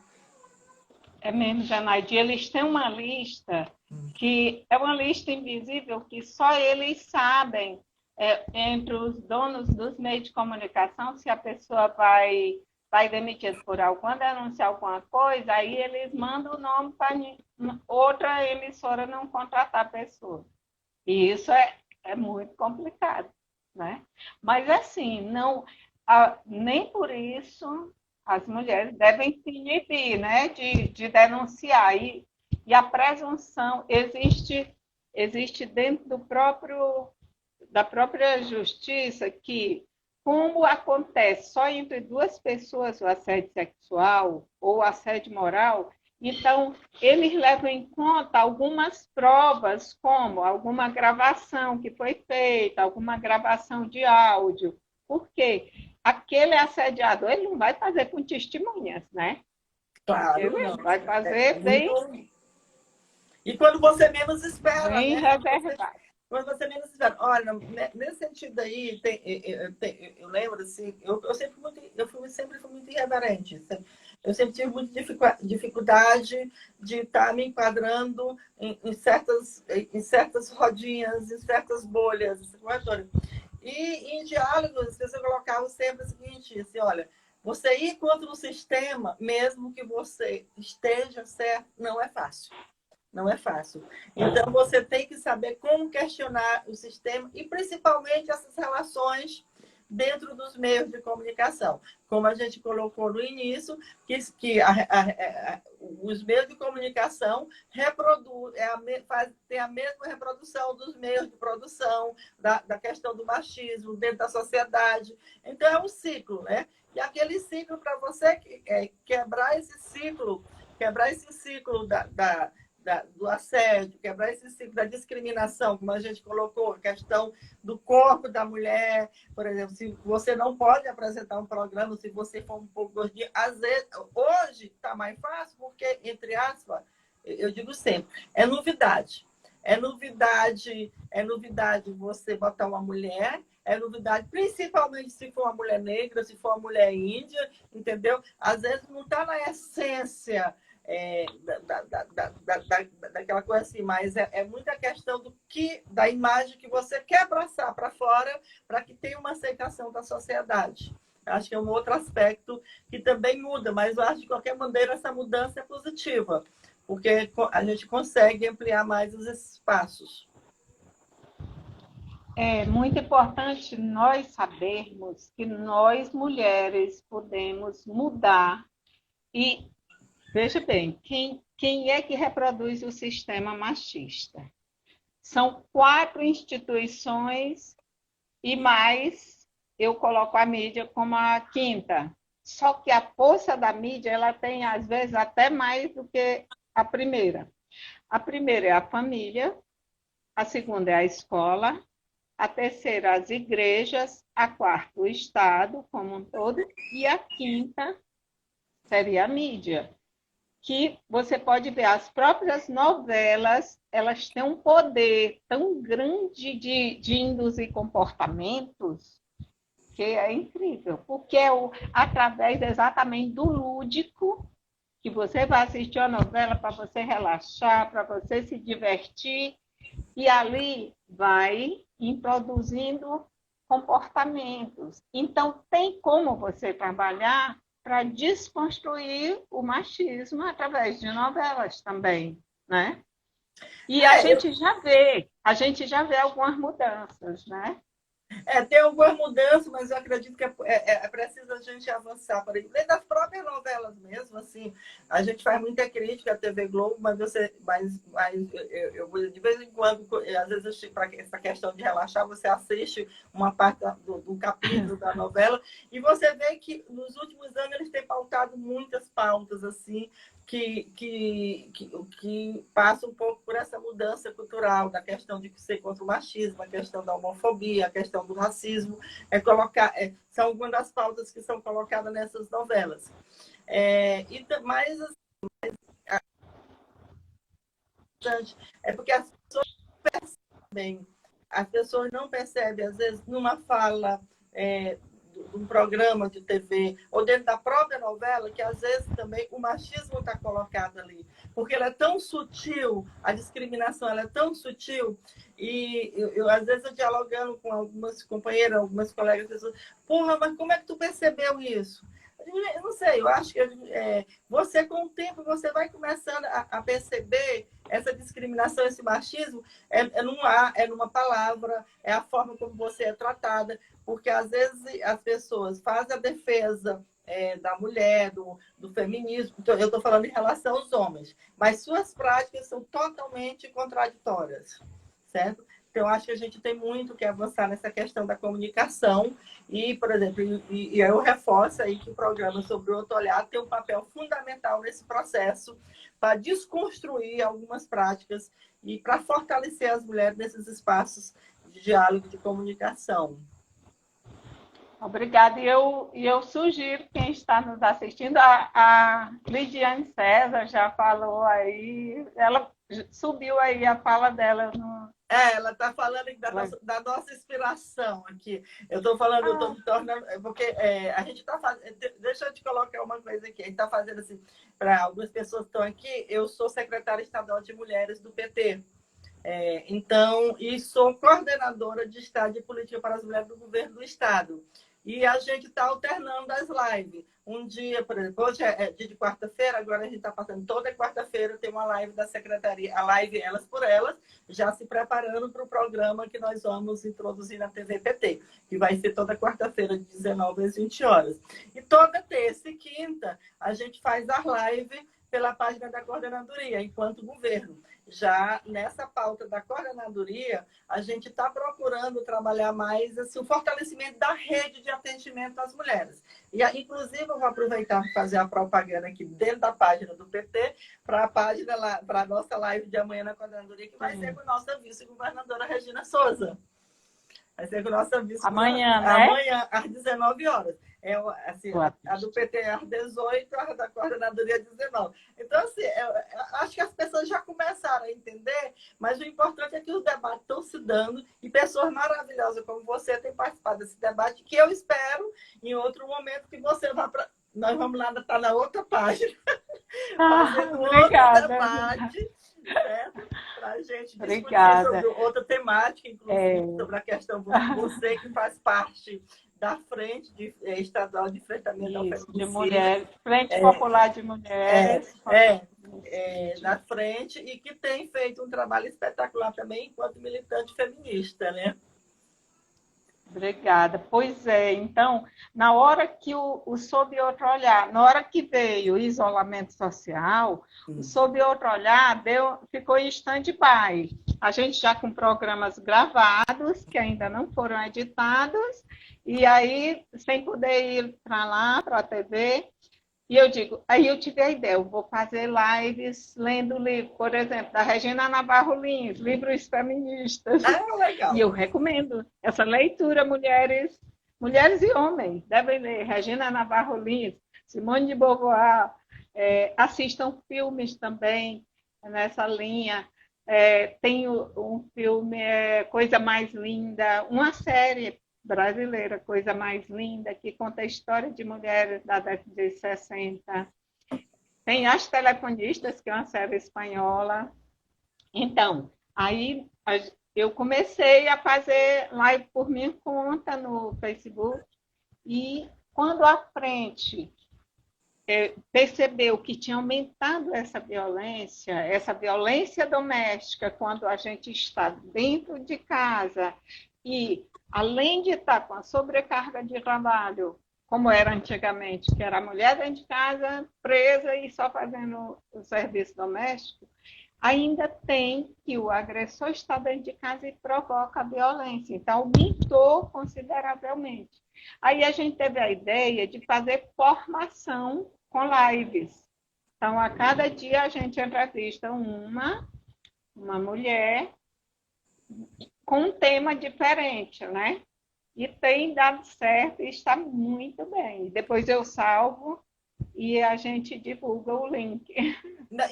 Speaker 2: É mesmo, Janaide. Eles têm uma lista que é uma lista invisível que só eles sabem, entre os donos dos meios de comunicação, se a pessoa vai demitida por alguma denunciar alguma coisa, aí eles mandam o nome para outra emissora não contratar a pessoa. E isso é muito complicado, né? Mas assim, não, nem por isso as mulheres devem se inibir, né, de denunciar. E a presunção existe dentro da própria justiça que, como acontece só entre duas pessoas o assédio sexual ou o assédio moral, então eles levam em conta algumas provas, como alguma gravação que foi feita, alguma gravação de áudio. Por quê? Aquele assediador, ele não vai fazer com testemunhas, né?
Speaker 1: Claro,
Speaker 2: Ele
Speaker 1: não.
Speaker 2: vai fazer bem,
Speaker 1: E quando você menos espera,
Speaker 2: bem
Speaker 1: né?
Speaker 2: reservado.
Speaker 1: Quando você menos espera. Olha, nesse sentido aí, eu lembro assim, sempre fui muito irreverente. Eu sempre tive muita dificuldade de estar me enquadrando em certas rodinhas, em certas bolhas. E em diálogos, as pessoas colocavam sempre o seguinte, assim, olha, você ir contra o sistema, mesmo que você esteja certo, não é fácil. Não é fácil. Então, você tem que saber como questionar o sistema e, principalmente, essas relações dentro dos meios de comunicação. Como a gente colocou no início, os meios de comunicação têm a mesma reprodução dos meios de produção, da questão do machismo dentro da sociedade. Então, é um ciclo, né? E aquele ciclo, para você quebrar esse ciclo do assédio, quebrar esse ciclo da discriminação, como a gente colocou, a questão do corpo da mulher, por exemplo, se você não pode apresentar um programa, se você for um pouco gordinho, às vezes, hoje está mais fácil, porque, entre aspas, eu digo sempre, é novidade. É novidade você botar uma mulher, é novidade, principalmente se for uma mulher negra, se for uma mulher índia, entendeu? Às vezes não está na essência daquela coisa assim, mas é muita questão da imagem que você quer abraçar para fora para que tenha uma aceitação da sociedade. Acho que é um outro aspecto que também muda, mas eu acho que de qualquer maneira essa mudança é positiva, porque a gente consegue ampliar mais os espaços.
Speaker 2: É muito importante nós sabermos que nós, mulheres, podemos mudar. E veja bem, quem é que reproduz o sistema machista? São 4 instituições e mais eu coloco a mídia como a quinta. Só que a força da mídia ela tem, às vezes, até mais do que a primeira. A primeira é a família, a segunda é a escola, a terceira as igrejas, a quarta o Estado como um todo, e a quinta seria a mídia. Que você pode ver, as próprias novelas, elas têm um poder tão grande de induzir comportamentos que é incrível, porque é através exatamente do lúdico que você vai assistir a novela para você relaxar, para você se divertir, e ali vai introduzindo comportamentos. Então, tem como você trabalhar para desconstruir o machismo através de novelas também, né? E a gente já vê algumas mudanças, né?
Speaker 1: Tem algumas mudanças, mas eu acredito que é preciso a gente avançar por aí. Dentro das próprias novelas mesmo, assim, a gente faz muita crítica à TV Globo, mas eu de vez em quando, às vezes, para essa questão de relaxar, você assiste uma parte do capítulo da novela e você vê que nos últimos anos eles têm pautado muitas pautas, assim, que passa um pouco por essa mudança cultural, da questão de ser contra o machismo, a questão da homofobia, a questão do racismo, são algumas das pautas que são colocadas nessas novelas. Mas é porque as pessoas percebem, as pessoas não percebem, às vezes, numa fala de um programa de TV ou dentro da própria novela, que às vezes também o machismo está colocado ali, porque ela é tão sutil, a discriminação ela é tão sutil, e às vezes eu dialogando com algumas companheiras, algumas colegas, pessoas, porra, mas como é que tu percebeu isso? Eu não sei, eu acho que você, com o tempo, você vai começando a perceber essa discriminação, esse machismo, é numa palavra, é a forma como você é tratada, porque às vezes as pessoas fazem a defesa da mulher, do feminismo, eu estou falando em relação aos homens, mas suas práticas são totalmente contraditórias, certo? Então, acho que a gente tem muito que avançar nessa questão da comunicação e, por exemplo, e eu reforço aí que o programa sobre o Outro Olhar tem um papel fundamental nesse processo para desconstruir algumas práticas e para fortalecer as mulheres nesses espaços de diálogo, de comunicação.
Speaker 2: Obrigada. E eu sugiro quem está nos assistindo, a Lidiane César já falou aí, ela subiu aí a fala dela no...
Speaker 1: Ela está falando da nossa inspiração aqui. Eu estou falando, eu estou me tornando. Porque a gente está fazendo. Deixa eu te colocar uma coisa aqui. A gente está fazendo assim, para algumas pessoas que estão aqui, eu sou secretária estadual de mulheres do PT. Então, e sou coordenadora de Estado de Política para as Mulheres do Governo do Estado. E a gente está alternando as lives. Um dia, por exemplo, hoje é dia de quarta-feira, agora a gente está passando toda quarta-feira, tem uma live da secretaria, a live Elas por Elas, já se preparando para o programa que nós vamos introduzir na TV PT, que vai ser toda quarta-feira, de 19 às 20 horas. E toda terça e quinta, a gente faz a live pela página da coordenadoria, enquanto governo. Já nessa pauta da coordenadoria, a gente está procurando trabalhar mais assim, o fortalecimento da rede de atendimento às mulheres. E, inclusive, eu vou aproveitar para fazer a propaganda aqui dentro da página do PT, para a página lá, para a nossa live de amanhã na coordenadoria, que vai ser com a nossa vice-governadora Regina Souza. Vai ser com a nossa vice-governadora.
Speaker 2: Amanhã, né?
Speaker 1: Amanhã, às 19 horas. Assim, a do PT é às 18, a da coordenadoria às 19. Então, assim, eu acho que as pessoas já começaram a entender, mas o importante é que os debates estão se dando e pessoas maravilhosas como você têm participado desse debate, que eu espero, em outro momento, que você vá para... Nós vamos lá, estar na outra página, fazendo outro debate, certo? Para a gente discutir sobre outra temática, inclusive sobre a questão de você que faz parte da Frente Estadual de Enfrentamento ao Feminicídio.
Speaker 2: De mulheres, Frente Popular de Mulheres.
Speaker 1: Na frente, e que tem feito um trabalho espetacular também enquanto militante feminista, né?
Speaker 2: Obrigada. Pois é, então, na hora que o Sob Outro Olhar, na hora que veio o isolamento social, o Sob Outro Olhar ficou em stand-by. A gente já com programas gravados, que ainda não foram editados, e aí, sem poder ir para lá, para a TV, e aí eu tive a ideia, eu vou fazer lives lendo livro, por exemplo, da Regina Navarro Lins, livros feministas.
Speaker 1: Legal.
Speaker 2: E eu recomendo essa leitura, mulheres e homens, devem ler. Regina Navarro Lins, Simone de Beauvoir, assistam filmes também nessa linha. Tem um filme, Coisa Mais Linda, uma série brasileira, Coisa Mais Linda, que conta a história de mulheres da década de 60. Tem As Telefonistas, que é uma série espanhola. Então, aí eu comecei a fazer live por minha conta no Facebook, e quando a frente percebeu que tinha aumentado essa violência doméstica, quando a gente está dentro de casa e, além de estar com a sobrecarga de trabalho, como era antigamente, que era a mulher dentro de casa, presa e só fazendo o serviço doméstico, ainda tem que o agressor está dentro de casa e provoca a violência. Então, aumentou consideravelmente. Aí a gente teve a ideia de fazer formação com lives. Então, a cada dia a gente entrevista uma mulher com um tema diferente, né? E tem dado certo e está muito bem. Depois eu salvo e a gente divulga o link.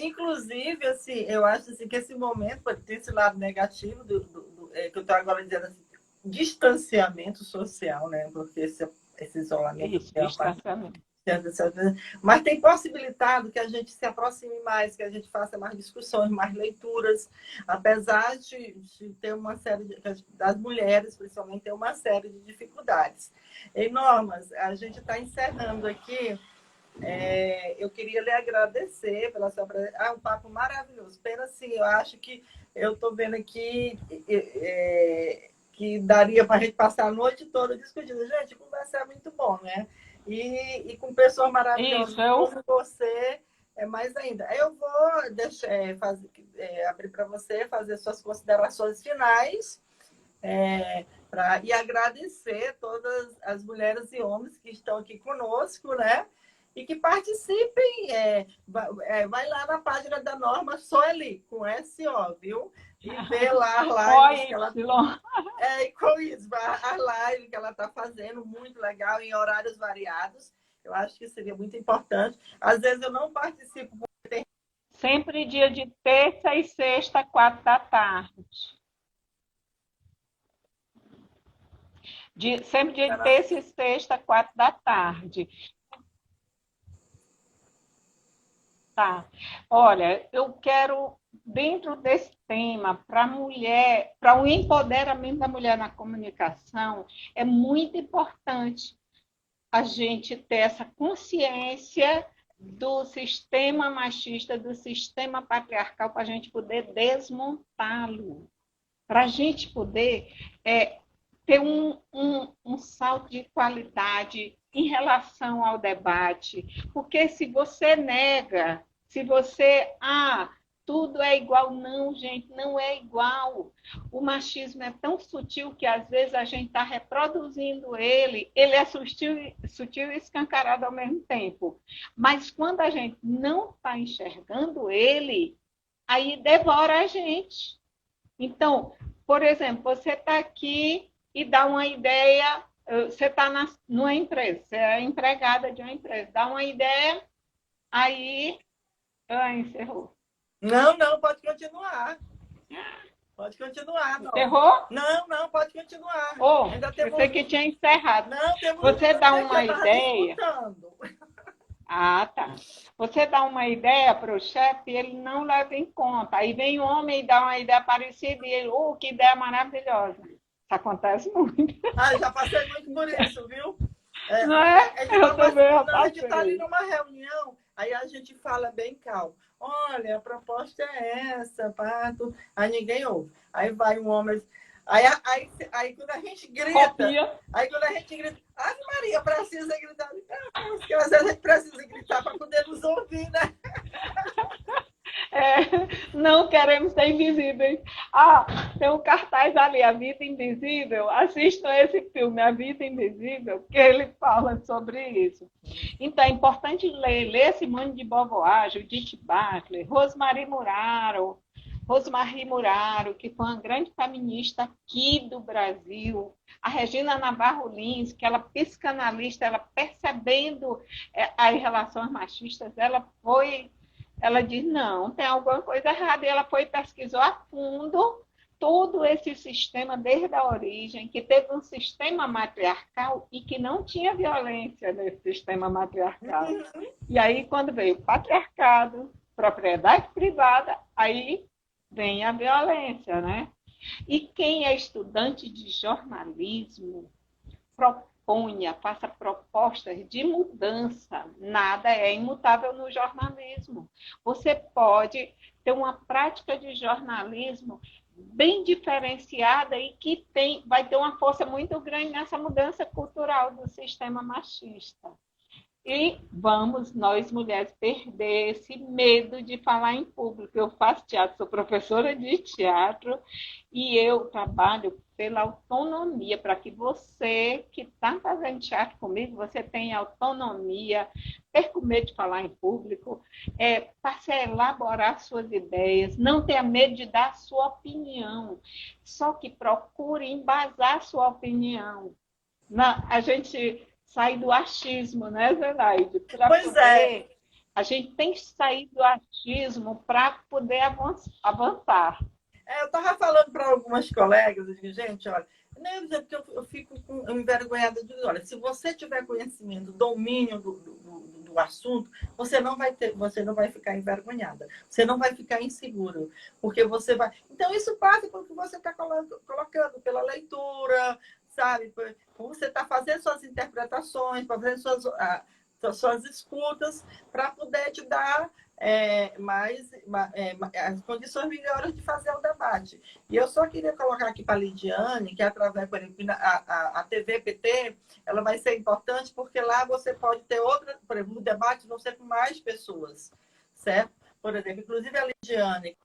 Speaker 1: Inclusive, assim, eu acho assim, que esse momento pode ter esse lado negativo que eu estou agora dizendo assim, distanciamento social, né? Porque esse isolamento
Speaker 2: distanciamento.
Speaker 1: Mas tem possibilitado que a gente se aproxime mais, que a gente faça mais discussões, mais leituras, apesar de ter uma série das mulheres, principalmente, ter uma série de dificuldades. E, Normas, a gente está encerrando aqui. Eu queria lhe agradecer pela sua presença. Um papo maravilhoso. Pena assim, eu acho que eu estou vendo aqui que daria para a gente passar a noite toda discutindo. Gente, conversar é muito bom, né? E com pessoas maravilhosas como você, é mais ainda. Eu vou deixar, abrir para você fazer suas considerações finais e agradecer todas as mulheres e homens que estão aqui conosco, né? E que participem. Vai lá na página da Norma Soeli, com SO, viu? E vê lá as lives que ela... e com isso, a live que ela está fazendo, muito legal, em horários variados. Eu acho que seria muito importante. Às vezes eu não participo.
Speaker 2: Sempre dia de terça e sexta, 4 da tarde. Sempre dia de terça e sexta, 4 da tarde. Tá. Olha, eu quero, dentro desse tema, para a mulher, para o empoderamento da mulher na comunicação, é muito importante a gente ter essa consciência do sistema machista, do sistema patriarcal, para a gente poder desmontá-lo. Para a gente poder ter um salto de qualidade em relação ao debate. Porque se você nega, se você... tudo é igual. Não, gente, não é igual. O machismo é tão sutil que, às vezes, a gente está reproduzindo ele. Ele é sutil e escancarado ao mesmo tempo. Mas, quando a gente não está enxergando ele, aí devora a gente. Então, por exemplo, você está aqui e dá uma ideia... Você está numa empresa, você é empregada de uma empresa, dá uma ideia, aí... encerrou.
Speaker 1: Não, pode continuar. Pode continuar. Não.
Speaker 2: Encerrou?
Speaker 1: Não, pode continuar.
Speaker 2: Ainda temos... Pensei que tinha encerrado.
Speaker 1: Não, temos...
Speaker 2: Você dá uma ideia...
Speaker 1: Disputando.
Speaker 2: Tá. Você dá uma ideia para o chefe e ele não leva em conta. Aí vem o homem e dá uma ideia parecida e ele, que ideia maravilhosa. Isso acontece muito.
Speaker 1: Já passei muito por isso, viu?
Speaker 2: Não é? Eu também
Speaker 1: a gente está ali numa reunião, aí a gente fala bem calmo. Olha, a proposta é essa, Pato. Aí ninguém ouve. Aí vai um homem... Aí quando a gente grita... Ave Maria, precisa gritar. Porque às vezes a gente precisa gritar para poder nos ouvir, né?
Speaker 2: Não queremos ser invisíveis. Tem um cartaz ali, A Vida Invisível. Assistam esse filme, A Vida Invisível, que ele fala sobre isso. Então, é importante ler Simone de Beauvoir, Judith Butler, Rosemarie Muraro, que foi uma grande feminista aqui do Brasil. A Regina Navarro Lins, que ela é psicanalista, ela percebendo as relações machistas, ela diz, não, tem alguma coisa errada. E ela pesquisou a fundo todo esse sistema desde a origem, que teve um sistema matriarcal e que não tinha violência nesse sistema matriarcal. E aí, quando veio o patriarcado, propriedade privada, aí vem a violência, né? E quem é estudante de jornalismo faça propostas de mudança. Nada é imutável no jornalismo. Você pode ter uma prática de jornalismo bem diferenciada e que vai ter uma força muito grande nessa mudança cultural do sistema machista. E vamos, nós mulheres, perder esse medo de falar em público. Eu faço teatro, sou professora de teatro e eu trabalho pela autonomia, para que você que está fazendo teatro comigo, você tenha autonomia, perca o medo de falar em público, passe a elaborar suas ideias, não tenha medo de dar sua opinião, só que procure embasar sua opinião. A gente sai do achismo, né, Zenaide? A gente tem que sair do achismo para poder avançar.
Speaker 1: Eu estava falando para algumas colegas, eu digo, gente, olha, não é porque eu fico envergonhada de, olha, se você tiver conhecimento, domínio do assunto, você não vai ficar envergonhada, você não vai ficar inseguro, porque você vai. Então, isso passa pelo que você está colocando, pela leitura, sabe? Como você está fazendo suas interpretações, fazendo suas escutas, para poder te dar as condições melhores de fazer o debate. E eu só queria colocar aqui para a Lidiane, que através, por exemplo, a TV PT, ela vai ser importante porque lá você pode ter outra, por exemplo, o debate não ser com mais pessoas, certo? Por exemplo, inclusive a Lidiane,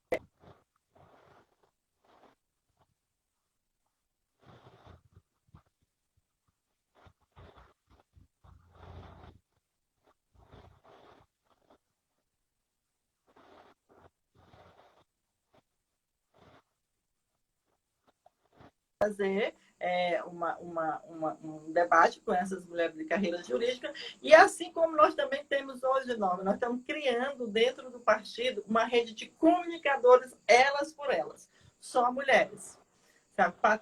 Speaker 1: fazer um debate com essas mulheres de carreira jurídica. E assim como nós também temos hoje, nós estamos criando dentro do partido uma rede de comunicadores, elas por elas, só mulheres. Para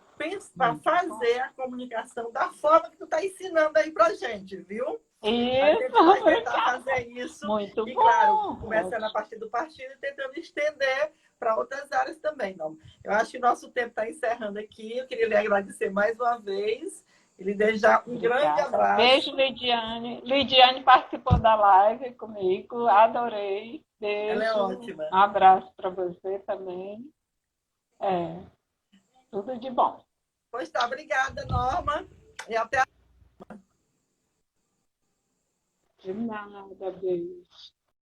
Speaker 1: fazer a comunicação da forma que tu está ensinando aí para a gente, viu?
Speaker 2: Isso,
Speaker 1: a gente vai tentar fazer isso.
Speaker 2: Muito
Speaker 1: e,
Speaker 2: bom.
Speaker 1: claro, começando a partir do partido e tentando estender para outras áreas também. Não. Eu acho que o nosso tempo está encerrando aqui. Eu queria lhe agradecer mais uma vez e lhe desejar um grande abraço.
Speaker 2: Beijo, Lidiane. Lidiane participou da live comigo, adorei. Beijo.
Speaker 1: Ela é ótima.
Speaker 2: Um abraço para você também. Tudo de bom.
Speaker 1: Pois tá, obrigada, Norma. E até a
Speaker 2: De nada, beijo.